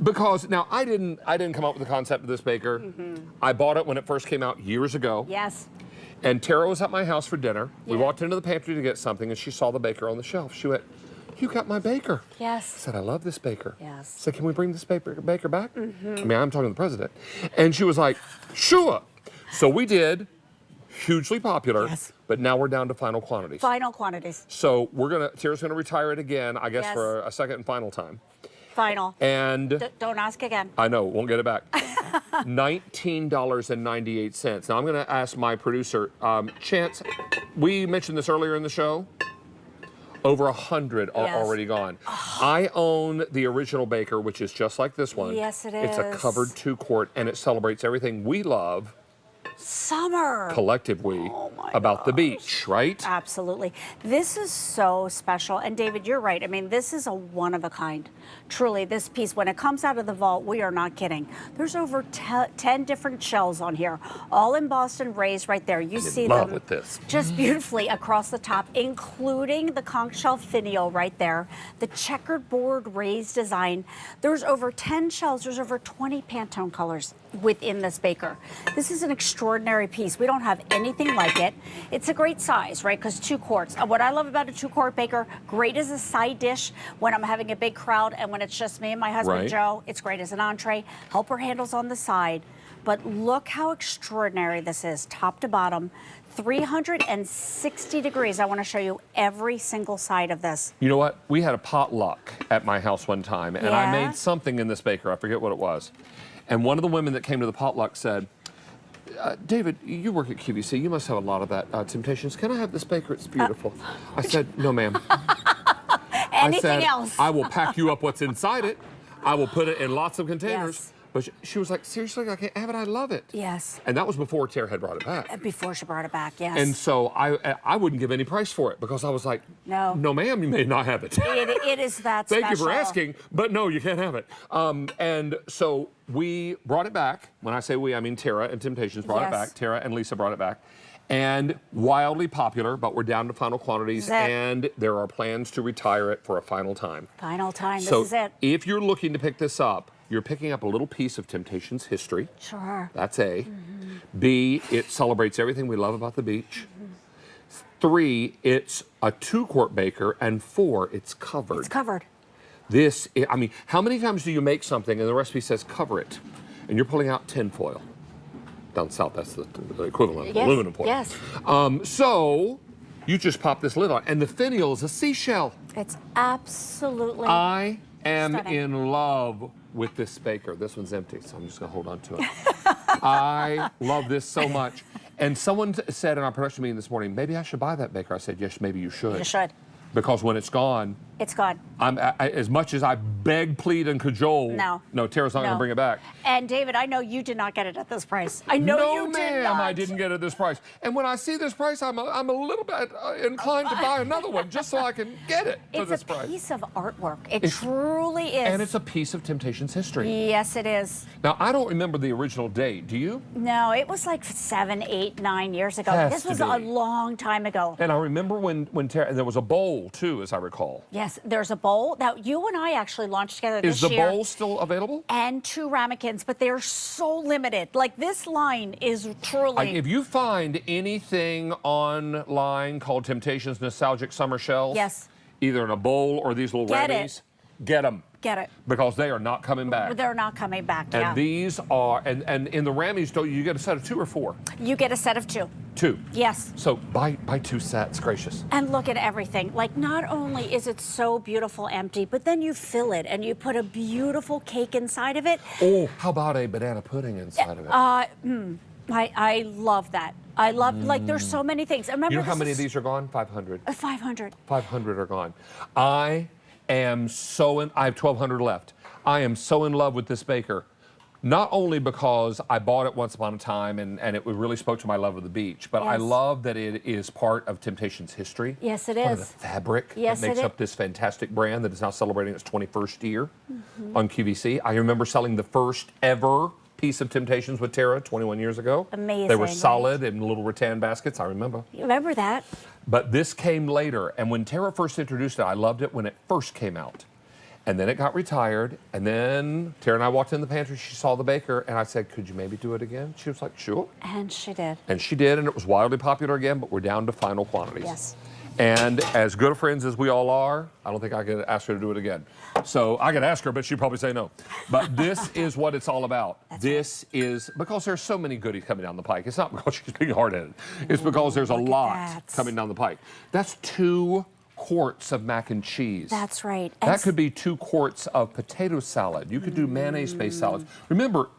Because now I didn't come up with the concept of this baker. I bought it when it first came out years ago. Yes. And Tara was at my house for dinner. We walked into the pantry to get something, and she saw the baker on the shelf. She went, "You got my baker." Yes. I said, "I love this baker." Yes. I said, "Can we bring this baker back?" I mean, I'm talking to the president. And she was like, "Sure." So we did. Hugely popular. Yes. But now we're down to final quantities. Final quantities. So Tara's gonna retire it again, I guess, Yes. for a second and final time. Final. And Don't ask again. I know, won't get it back. $19.98. Now I'm gonna ask my producer, Chance, we mentioned this earlier in the show. Over 100 are already gone. I own the original baker, which is just like this one. Yes, it It's a is. covered 2-quart, and it celebrates everything we love, Summer. collective we, about the beach, right? Absolutely. This is so special. And David, you're right. I mean, this is a one of a kind. Truly, this piece, when it comes out of the vault, we are not kidding. There's over 10 different shells on here, all embossed and raised right there. You see them with this. just beautifully across the top, including the conch shell finial right there, the checkered board raised design. There's over 10 shells. There's over 20 Pantone colors within this baker. This is an extraordinary piece. We don't have anything like it. It's a great size, right? Because 2 quarts. What I love about a 2-quart baker, great as a side dish when I'm having a big crowd and when it's just me and my husband, Joe. It's great as an entree. Helper handles on the side. But look how extraordinary this is, top to bottom. 360 degrees. I want to show you every single side of this. You know what? We had a potluck at my house one time, and I made something in this baker. I forget what it was. And one of the women that came to the potluck said, David, you work at QVC. You must have a lot of that Temp-tations. Can I have this baker? It's beautiful. I said, no, ma'am. Anything else? I will pack you up what's inside it. I will put it in lots of containers. Yes. But she was like, seriously, I can't have it. I love it. Yes. And that was before Tara had brought it back. Before she brought it back, yes. And so I wouldn't give any price for it because I was like, no, ma'am, you may not have it. It is that Thank special. you for asking, but no, you can't have it. And so we brought it back. When I say we, I mean Tara and Temp-tations brought it back. Tara and Lisa brought it back. And wildly popular, but we're down to final quantities, and there are plans to retire it for a final time. Final time, so this is it. If you're looking to pick this up, you're picking up a little piece of Temp-tations history. Sure. That's A. B, it celebrates everything we love about the beach. 3, it's a 2-quart baker, and 4, it's covered. It's covered. This, I mean, how many times do you make something and the recipe says cover it, and you're pulling out tin foil? Down south, that's the equivalent of aluminum foil. Yes. So you just pop this lid on, and the finial is a seashell. It's absolutely I am stunning. in love with this baker. This one's empty, so I'm just gonna hold on to it. I love this so much. And someone said in our production meeting this morning, maybe I should buy that baker. I said, yes, maybe you should. You should. Because when it's gone, it's gone. As much as I beg, plead, and cajole, no, Tara's not going to bring it back. And David, I know you did not get it at this price. I know you did not. No, ma'am, I didn't get it at this price. And when I see this price, I'm a little bit inclined to buy another one just so I can get it for this price. It's a piece of artwork. It truly is. And it's a piece of Temp-tations history. Yes, it is. Now, I don't remember the original date. Do you? No, it was like 7, 8, 9 years ago. This was a long time ago. And I remember when Tara, there was a bowl, too, as I recall. Yes, there's a bowl that you and I actually launched together this year. Is the bowl still available? And 2 ramekins, but they're so limited. Like, this line is truly... If you find anything online called Temp-tations Nostalgic Summer Shells, either in a bowl or these little rammies, get them. Get it. Because they are not coming back. They're not coming back, And these are, and in the rammies, don't you get a set of 2 or 4? You get a set of 2. 2. Yes. So buy 2 sets, gracious. And look at everything. Like, not only is it so beautiful empty, but then you fill it and you put a beautiful cake inside of it. Oh, how about a banana pudding inside of it? I love that. I love, like, there's so many things. Remember, you know how many of these are gone? 500. 500. 500 are gone. I have 1,200 left. I am so in love with this baker. Not only because I bought it once upon a time and it really spoke to my love of the beach, but I love that it is part of Temp-tations history. Yes, it is. Part of the fabric that makes up this fantastic brand that is now celebrating its 21st year on QVC. I remember selling the first ever piece of Temp-tations with Tara 21 years ago. Amazing. They were solid in little rattan baskets, I remember. You remember that? But this came later, and when Tara first introduced it, I loved it when it first came out. And then it got retired. And then Tara and I walked in the pantry. She saw the baker. And I said, could you maybe do it again? She was like, sure. And she did. And she did. And it was wildly popular again. But we're down to final quantities. Yes. And as good of friends as we all are, I don't think I could ask her to do it again. So I could ask her, but she'd probably say no. But this is what it's all about. This is because there's so many goodies coming down the pike. It's not because she's being hard-headed. It's because there's a lot coming down the pike. That's 2 quarts of mac and cheese. That's right. That could be 2 quarts of potato salad. You could do mayonnaise-based salads. Remember,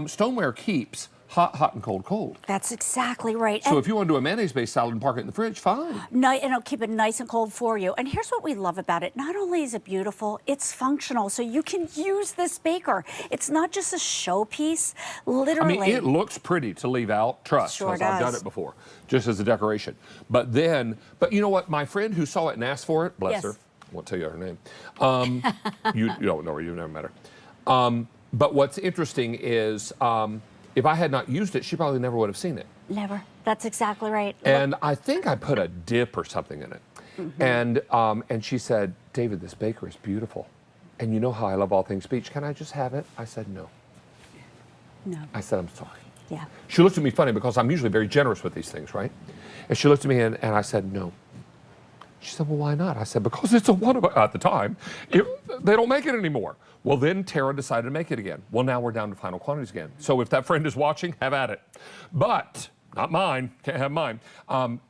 stoneware keeps hot, and cold. That's exactly right. So if you want to do a mayonnaise-based salad and park it in the fridge, fine. No, and it'll keep it nice and cold for you. And here's what we love about it. Not only is it beautiful, it's functional. So you can use this baker. It's not just a showpiece, literally. I mean, it looks pretty to leave out, trust, Sure because I've done it before, just as a decoration. But you know what? My friend who saw it and asked for it, bless her, I won't tell you her name. You don't know her, you've never met her. But what's interesting is, if I had not used it, she probably never would have seen it. Never. That's exactly right. And I think I put a dip or something in it. And she said, David, this baker is beautiful. And you know how I love all things beach. Can I just have it? I said, no. No. I said, I'm sorry. Yeah. She looked at me funny because I'm usually very generous with these things, right? And she looked at me and I said, no. She said, well, why not? I said, because it's a one of at the time. They don't make it anymore. Well, then Tara decided to make it again. Well, now we're down to final quantities again. So if that friend is watching, have at it. But not mine. Can't have mine.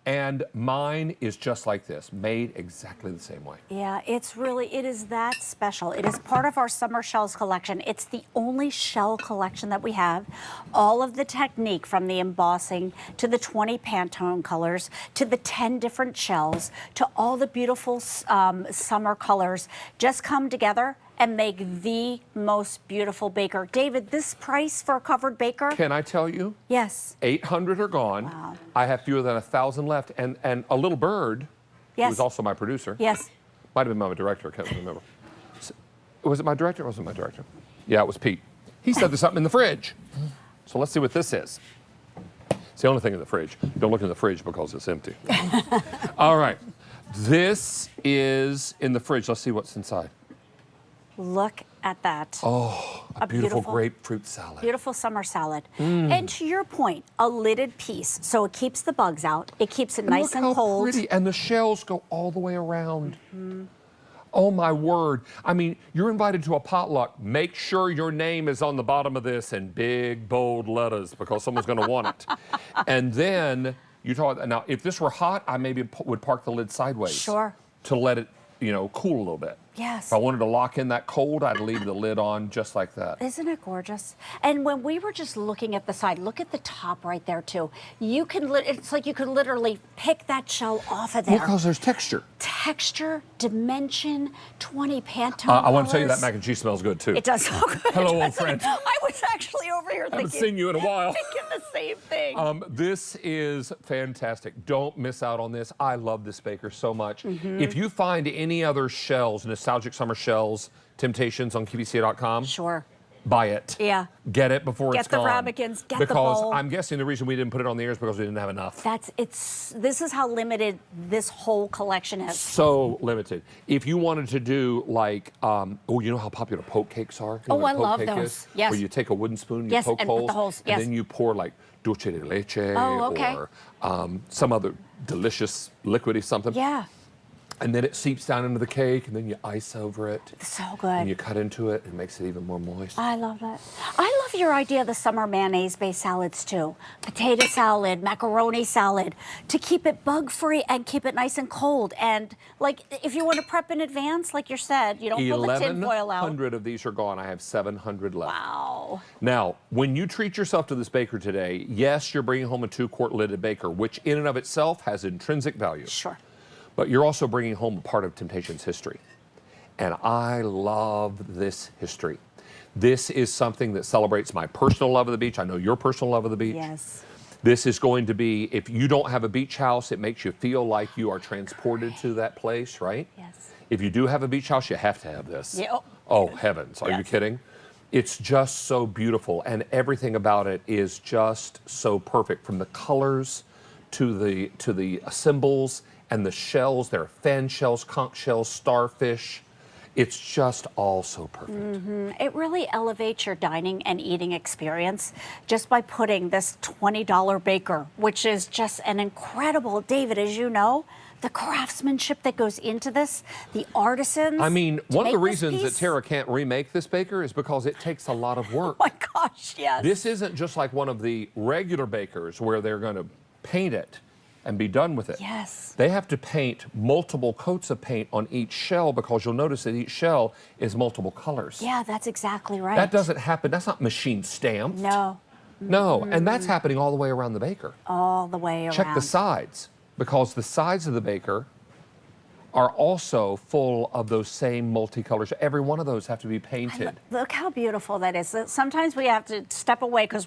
And mine is just like this, made exactly the same way. Yeah, it is that special. It is part of our summer shells collection. It's the only shell collection that we have. All of the technique, from the embossing to the 20 Pantone colors to the 10 different shells to all the beautiful summer colors, just come together and make the most beautiful baker. David, this price for a covered baker? Can I tell you? Yes. 800 are gone. Wow. I have fewer than 1,000 left. And a little bird, who was also my producer. Yes. Might have been my director, I can't remember. Was it my director or wasn't it my director? Yeah, it was Pete. He said there's something in the fridge. So let's see what this is. It's the only thing in the fridge. Don't look in the fridge because it's empty. All right. This is in the fridge. Let's see what's inside. Look at that. Oh, a beautiful grapefruit salad. Beautiful summer salad. And to your point, a lidded piece, so it keeps the bugs out. It keeps it nice and cold. Look how pretty, and the shells go all the way around. Oh my word. I mean, you're invited to a potluck. Make sure your name is on the bottom of this in big, bold letters because someone's going to want it. And then you talk, now if this were hot, I maybe would park the lid sideways. Sure. To let it, cool a little bit. Yes. If I wanted to lock in that cold, I'd leave the lid on just like that. Isn't it gorgeous? And when we were just looking at the side, look at the top right there too. You can, it's like you could literally pick that shell off of there. Well, because there's texture. Texture, dimension, 20 Pantone I want to tell you that mac and cheese smells good too. It does smell good. Hello, old friend. I was actually over here I haven't thinking. seen you in a while. Thinking the same thing. This is fantastic. Don't miss out on this. I love this baker so much. If you find any other shells, nostalgic summer shells, Temp-tations on QVC.com. Sure. Buy it. Yeah. Get it before it's gone. Get the ramekins, get the Because bowl. I'm guessing the reason we didn't put it on the air is because we didn't have enough. This is how limited this whole collection is. So limited. If you wanted to do like, you know how popular poke cakes are? You know what I a poke love cake those. is? Yes. Where you take a wooden spoon, you Yes, poke and put holes, the holes, yes. and then you pour like dulce de leche or some other delicious liquidy something. Yeah. And then it seeps down into the cake, and then you ice over it. So good. And you cut into it, and it makes it even more moist. I love that. I love your idea of the summer mayonnaise-based salads too. Potato salad, macaroni salad, to keep it bug-free and keep it nice and cold. And like, if you want to prep in advance, like you said, you don't pull the tin foil out. 1,100 of these are gone. I have 700 left. Wow. Now, when you treat yourself to this baker today, yes, you're bringing home a 2-quart lidded baker, which in and of itself has intrinsic value. Sure. But you're also bringing home a part of Temp-tations history. And I love this history. This is something that celebrates my personal love of the beach. I know your personal love of the beach. Yes. This is going to be, if you don't have a beach house, it makes you feel like you are transported to that place, right? Yes. If you do have a beach house, you have to have this. Yeah. Oh, heavens. Are you kidding? It's just so beautiful. And everything about it is just so perfect, from the colors to the symbols and the shells. There are fan shells, conch shells, starfish. It's just all so perfect. It really elevates your dining and eating experience just by putting this $20 baker, which is just an incredible, David, as you know, the craftsmanship that goes into this, the artisans. I mean, one of the make this reasons that piece- Tara can't remake this baker is because it takes a lot of work. Oh my gosh, yes. This isn't just like one of the regular bakers where they're going to paint it and be done with it. Yes. They have to paint multiple coats of paint on each shell because you'll notice that each shell is multiple colors. Yeah, that's exactly right. That doesn't happen. That's not machine stamped. No, No, and that's happening all the way around the baker. all the way around. Check the sides, because the sides of the baker are also full of those same multicolors. Every one of those have to be painted. Look how beautiful that is. Sometimes we have to step away because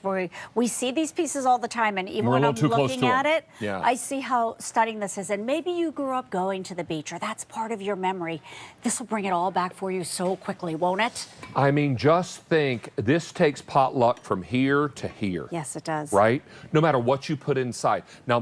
we see these pieces all the time, and even We're a when I'm little too close looking to at 'em. it, Yeah. I see how stunning this is. And maybe you grew up going to the beach, or that's part of your memory. This will bring it all back for you so quickly, won't it? I mean, just think, this takes potluck from here to here. Yes, it does. Right? No matter what you put inside. Now,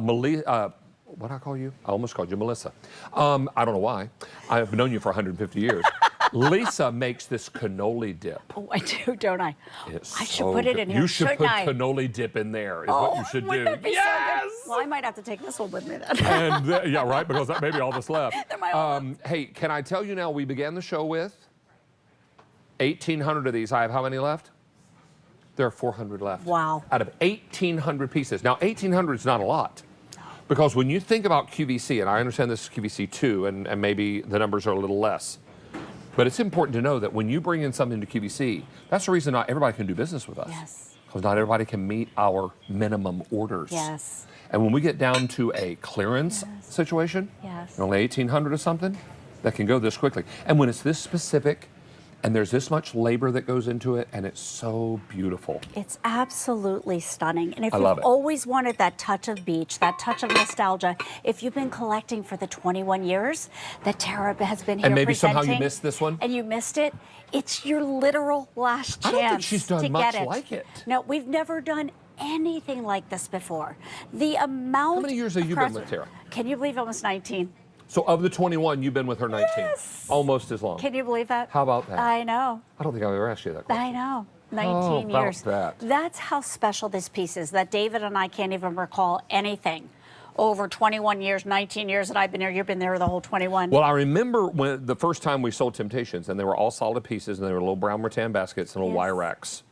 what did I call you? I almost called you Melissa. I don't know why. I've known you for 150 years. Lisa makes this cannoli dip. Oh, I do, don't I? It's I should so put it good. in here, You should shouldn't put I? cannoli dip in there, is Oh, what you should wouldn't do. that be so good? Well, I might have to take this one with me then. And yeah, right, because that may be all that's left. They're my all Hey, can I tell you now, we began the show with 1,800 of these. I have how many left? There are 400 left. Wow. Out of 1,800 pieces. Now, 1,800 is not a lot. Because when you think about QVC, and I understand this is QVC 2, and maybe the numbers are a little less, but it's important to know that when you bring in something to QVC, that's the reason not everybody can do business with us. Yes. Because not everybody can meet our minimum orders. Yes. And when we get down to a clearance situation, Yes. only 1,800 or something, that can go this quickly. And when it's this specific, and there's this much labor that goes into it, and it's so beautiful. It's absolutely stunning. And if I you've love it. always wanted that touch of beach, that touch of nostalgia, if you've been collecting for the 21 years that Tara has been here And maybe somehow you presenting, missed this one? and you missed it, it's your literal last I chance don't think she's done to much get it. like it. No, we've never done anything like this before. The amount. How many years have you been with Tara? Can you believe almost 19? So of the 21, you've been with her 19. Yes. Almost as long. Can you believe that? How about that? I know. I don't think I've ever asked you that question. I know. 19 about years. that? That's how special this piece is, that David and I can't even recall anything over 21 years, 19 years that I've been here. You've been there the whole 21. Well, I remember when the first time we sold Temp-tations, and they were all solid pieces, and they were little brown rattan baskets and little wire racks.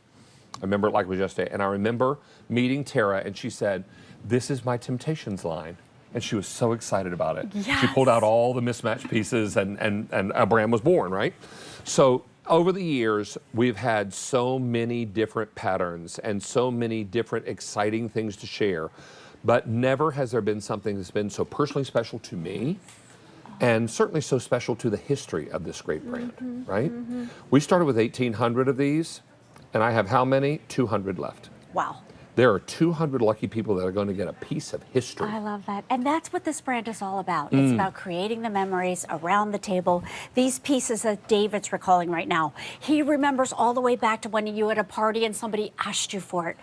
I remember it like it was yesterday. And I remember meeting Tara, and she said, "This is my Temp-tations line." And she was so excited about it. She Yes. pulled out all the mismatched pieces, and a brand was born, right? So over the years, we've had so many different patterns and so many different exciting things to share. But never has there been something that's been so personally special to me, and certainly so special to the history of this great brand, right? We started with 1,800 of these, and I have how many? 200 left. Wow. There are 200 lucky people that are going to get a piece of history. I love that. And that's what this brand is all about. It's about creating the memories around the table. These pieces that David's recalling right now, he remembers all the way back to when you were at a party and somebody asked you for it.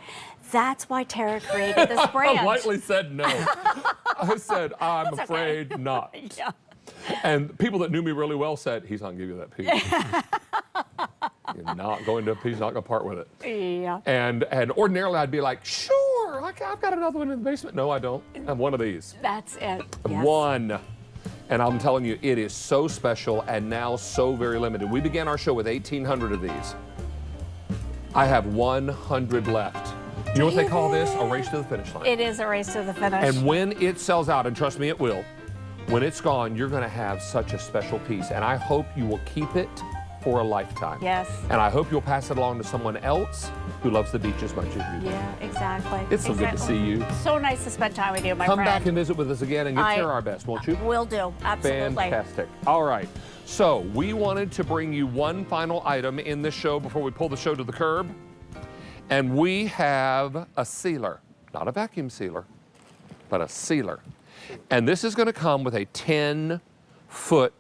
That's why Tara created this brand. I lightly said no. I said, I'm afraid not. Yeah. And people that knew me really well said, he's not going to give you that piece. You're not going to, he's not going to part with it. Yeah. And ordinarily I'd be like, sure, I've got another one in the basement. No, I don't. I have one of these. That's it. Yes. One. And I'm telling you, it is so special and now so very limited. We began our show with 1,800 of these. I have 100 left. You know what they call this? A race to the finish line. It is a race to the finish. And when it sells out, and trust me, it will, when it's gone, you're going to have such a special piece. And I hope you will keep it for a lifetime. Yes. And I hope you'll pass it along to someone else who loves the beach as much as you do. Yeah, exactly. It's so good to see you. So nice to spend time with you, my Come friend. back and visit with us again and give Tara our best, won't you? Will do. Absolutely. Fantastic. All right. So we wanted to bring you one final item in this show before we pull the show to the curb. And we have a sealer, not a vacuum sealer, but a sealer. And this is going to come with a 10-foot